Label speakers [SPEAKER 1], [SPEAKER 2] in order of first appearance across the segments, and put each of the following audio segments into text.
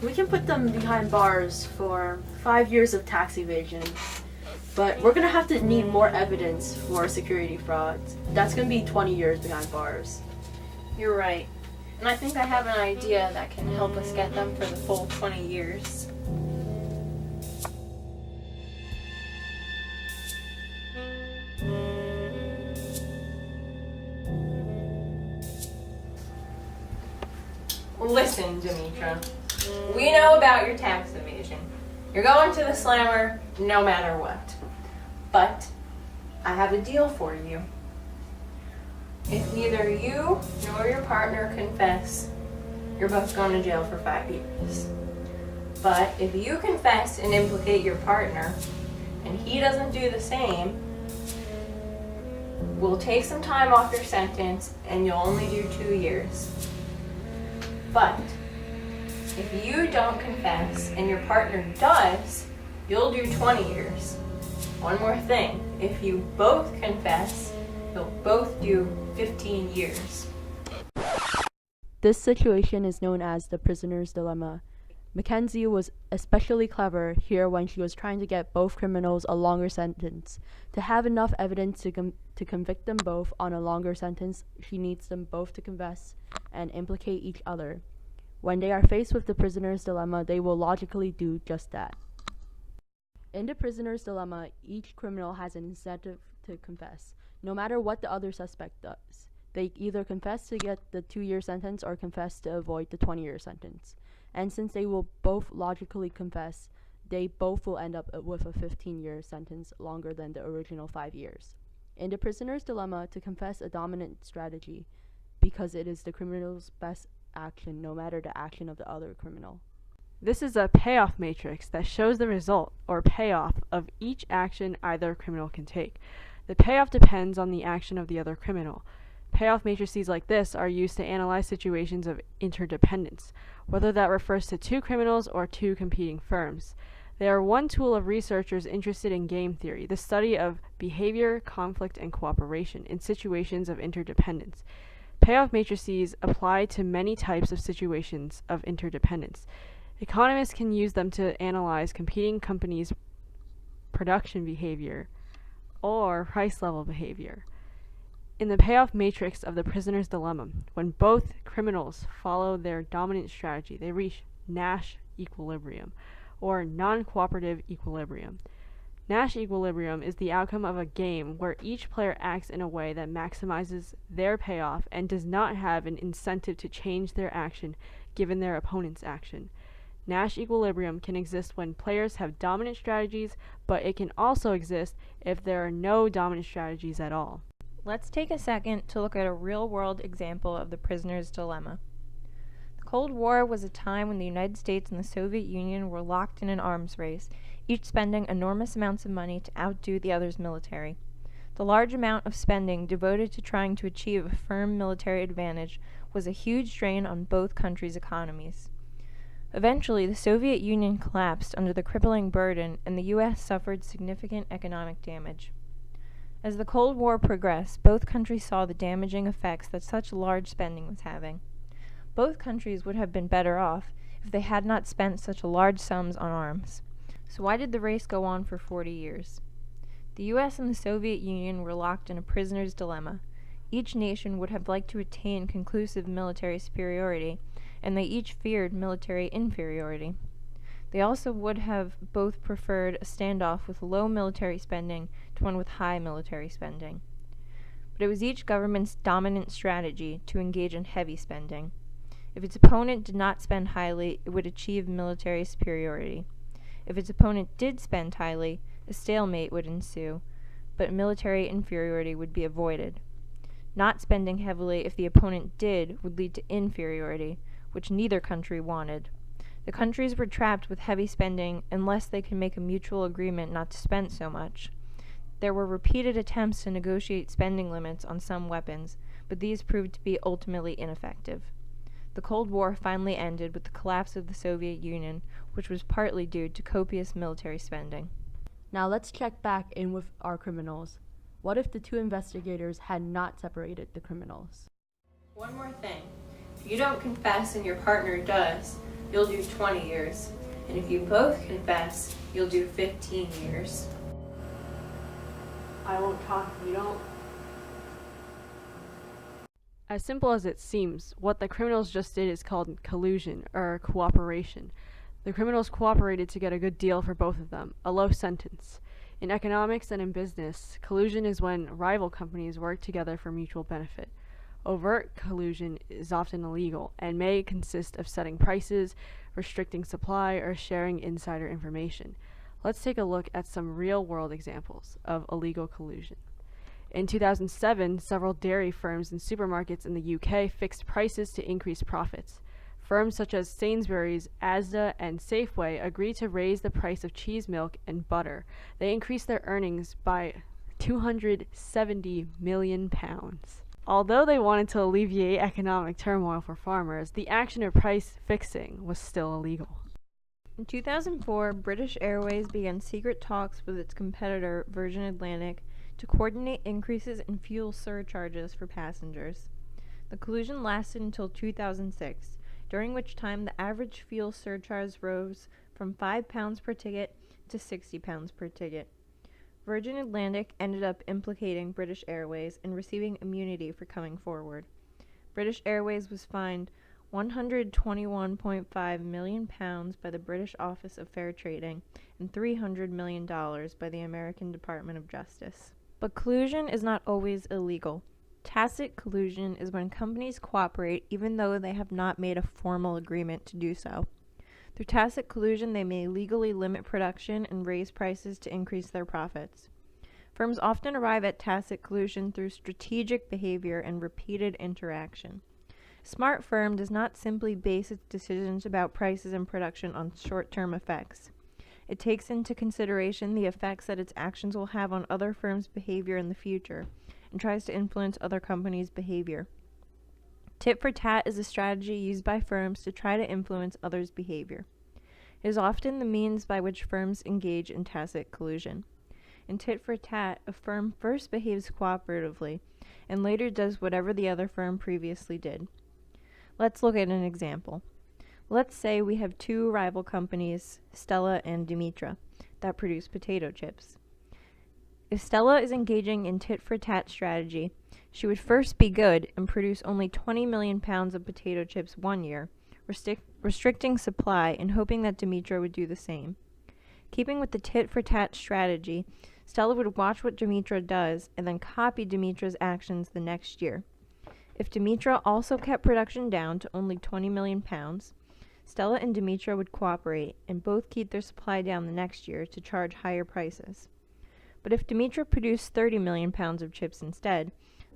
[SPEAKER 1] We can put them behind bars for 5 years of tax evasion, but we're gonna have to need more evidence for security fraud. That's gonna be 20 years behind bars.
[SPEAKER 2] You're right. And I think I have an idea that can help us get them for the full 20 years. Listen, Demetra. We know about your tax evasion. You're going to the slammer no matter what. But I have a deal for you. If neither you nor your partner confess, you're both going to jail for 5 years. But if you confess and implicate your partner, and he doesn't do the same, we'll take some time off your sentence and you'll only do 2 years. But if you don't confess and your partner does, you'll do 20 years. One more thing, if you both confess, you'll both do 15 years.
[SPEAKER 1] This situation is known as the prisoner's dilemma. McKenzie was especially clever here when she was trying to get both criminals a longer sentence. To have enough evidence to convict them both on a longer sentence, she needs them both to confess and implicate each other. When they are faced with the prisoner's dilemma, they will logically do just that. In the prisoner's dilemma, each criminal has an incentive to confess, no matter what the other suspect does. They either confess to get the 2-year sentence or confess to avoid the 20-year sentence. And since they will both logically confess, they both will end up with a 15-year sentence, longer than the original 5 years. In the prisoner's dilemma, to confess a dominant strategy, because it is the criminal's best action, no matter the action of the other criminal.
[SPEAKER 3] This is a payoff matrix that shows the result, or payoff, of each action either criminal can take. The payoff depends on the action of the other criminal. Payoff matrices like this are used to analyze situations of interdependence, whether that refers to 2 criminals or 2 competing firms. They are one tool of researchers interested in game theory, the study of behavior, conflict, and cooperation in situations of interdependence. Payoff matrices apply to many types of situations of interdependence. Economists can use them to analyze competing companies' production behavior or price level behavior. In the payoff matrix of the prisoner's dilemma, when both criminals follow their dominant strategy, they reach Nash equilibrium, or non-cooperative equilibrium. Nash equilibrium is the outcome of a game where each player acts in a way that maximizes their payoff and does not have an incentive to change their action given their opponent's action. Nash equilibrium can exist when players have dominant strategies, but it can also exist if there are no dominant strategies at all.
[SPEAKER 2] Let's take a second to look at a real-world example of the prisoner's dilemma. The Cold War was a time when the United States and the Soviet Union were locked in an arms race, each spending enormous amounts of money to outdo the other's military. The large amount of spending devoted to trying to achieve a firm military advantage was a huge drain on both countries' economies. Eventually, the Soviet Union collapsed under the crippling burden, and the U.S. suffered significant economic damage. As the Cold War progressed, both countries saw the damaging effects that such large spending was having. Both countries would have been better off if they had not spent such large sums on arms. So why did the race go on for 40 years? The U.S. and the Soviet Union were locked in a prisoner's dilemma. Each nation would have liked to attain conclusive military superiority, and they each feared military inferiority. They also would have both preferred a standoff with low military spending to one with high military spending. But it was each government's dominant strategy to engage in heavy spending. If its opponent did not spend highly, it would achieve military superiority. If its opponent did spend highly, a stalemate would ensue, but military inferiority would be avoided. Not spending heavily if the opponent did would lead to inferiority, which neither country wanted. The countries were trapped with heavy spending unless they could make a mutual agreement not to spend so much. There were repeated attempts to negotiate spending limits on some weapons, but these proved to be ultimately ineffective. The Cold War finally ended with the collapse of the Soviet Union, which was partly due to copious military spending.
[SPEAKER 1] Now let's check back in with our criminals. What if the 2 investigators had not separated the criminals?
[SPEAKER 2] One more thing. If you don't confess and your partner does, you'll do 20 years. And if you both confess, you'll do 15 years.
[SPEAKER 3] I won't talk if you don't. As simple as it seems, what the criminals just did is called collusion, or cooperation. The criminals cooperated to get a good deal for both of them, a low sentence. In economics and in business, collusion is when rival companies work together for mutual benefit. Overt collusion is often illegal and may consist of setting prices, restricting supply, or sharing insider information. Let's take a look at some real-world examples of illegal collusion. In 2007, several dairy firms and supermarkets in the UK fixed prices to increase profits. Firms such as Sainsbury's, Asda, and Safeway agreed to raise the price of cheese, milk, and butter. They increased their earnings by £270 million. Although they wanted to alleviate economic turmoil for farmers, the action of price fixing was still illegal.
[SPEAKER 2] In 2004, British Airways began secret talks with its competitor, Virgin Atlantic, to coordinate increases in fuel surcharges for passengers. The collusion lasted until 2006, during which time the average fuel surcharge rose from £5 per ticket to £60 per ticket. Virgin Atlantic ended up implicating British Airways and receiving immunity for coming forward. British Airways was fined £121.5 million by the British Office of Fair Trading and $300 million by the American Department of Justice. But collusion is not always illegal. Tacit collusion is when companies cooperate even though they have not made a formal agreement to do so. Through tacit collusion, they may legally limit production and raise prices to increase their profits. Firms often arrive at tacit collusion through strategic behavior and repeated interaction. A smart firm does not simply base its decisions about prices and production on short-term effects. It takes into consideration the effects that its actions will have on other firms' behavior in the future, and tries to influence other companies' behavior. Tit for tat is a strategy used by firms to try to influence others' behavior. It is often the means by which firms engage in tacit collusion. In tit for tat, a firm first behaves cooperatively, and later does whatever the other firm previously did. Let's look at an example. Let's say we have two rival companies, Stella and Demetra, that produce potato chips. If Stella is engaging in tit-for-tat strategy, she would first be good and produce only 20 million pounds of potato chips one year, restricting supply and hoping that Demetra would do the same. Keeping with the tit-for-tat strategy, Stella would watch what Demetra does and then copy Demetra's actions the next year. If Demetra also kept production down to only 20 million pounds, Stella and Demetra would cooperate and both keep their supply down the next year to charge higher prices. But if Demetra produced 30 million pounds of chips instead,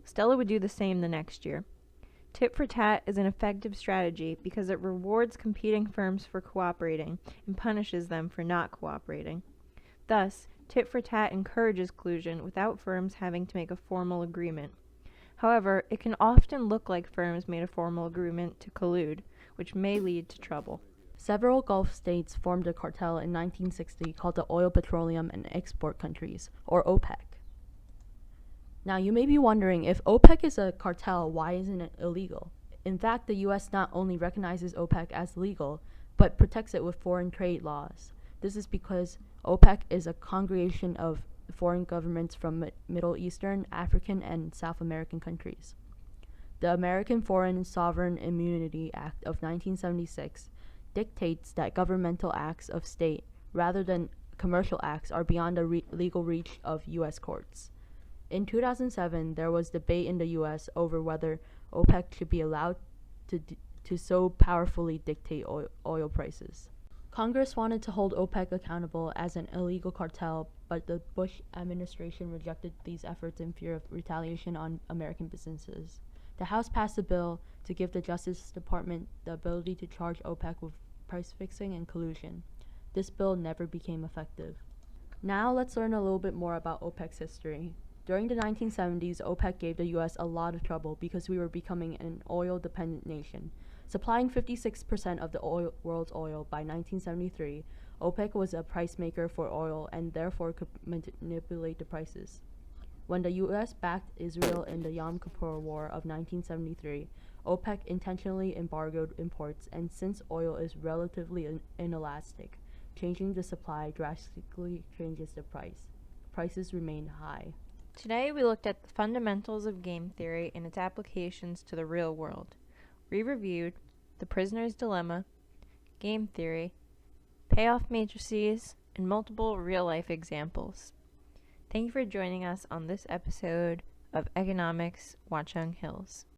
[SPEAKER 2] Stella would do the same the next year. Tit for tat is an effective strategy because it rewards competing firms for cooperating and punishes them for not cooperating. Thus, tit for tat encourages collusion without firms having to make a formal agreement. However, it can often look like firms made a formal agreement to collude, which may lead to trouble.
[SPEAKER 1] Several Gulf states formed a cartel in 1960 called the Oil, Petroleum, and Export Countries, or OPEC. Now, you may be wondering, if OPEC is a cartel, why isn't it illegal? In fact, the U.S. not only recognizes OPEC as legal, but protects it with foreign trade laws. This is because OPEC is a congregation of foreign governments from Middle Eastern, African, and South American countries. The American Foreign Sovereign Immunity Act of 1976 dictates that governmental acts of state, rather than commercial acts, are beyond the legal reach of U.S. courts. In 2007, there was debate in the U.S. over whether OPEC should be allowed to so powerfully dictate oil prices. Congress wanted to hold OPEC accountable as an illegal cartel, but the Bush administration rejected these efforts in fear of retaliation on American businesses. The House passed a bill to give the Justice Department the ability to charge OPEC with price fixing and collusion. This bill never became effective. Now let's learn a little bit more about OPEC's history. During the 1970s, OPEC gave the U.S. a lot of trouble because we were becoming an oil-dependent nation. Supplying 56% of the world's oil by 1973, OPEC was a price maker for oil and therefore could manipulate the prices. When the U.S. backed Israel in the Yom Kippur War of 1973, OPEC intentionally embargoed imports, and since oil is relatively inelastic, changing the supply drastically changes the price. Prices remain high.
[SPEAKER 2] Today we looked at the fundamentals of game theory and its applications to the real world. We reviewed the prisoner's dilemma, game theory, payoff matrices, and multiple real-life examples. Thank you for joining us on this episode of Economics Watchung Hills.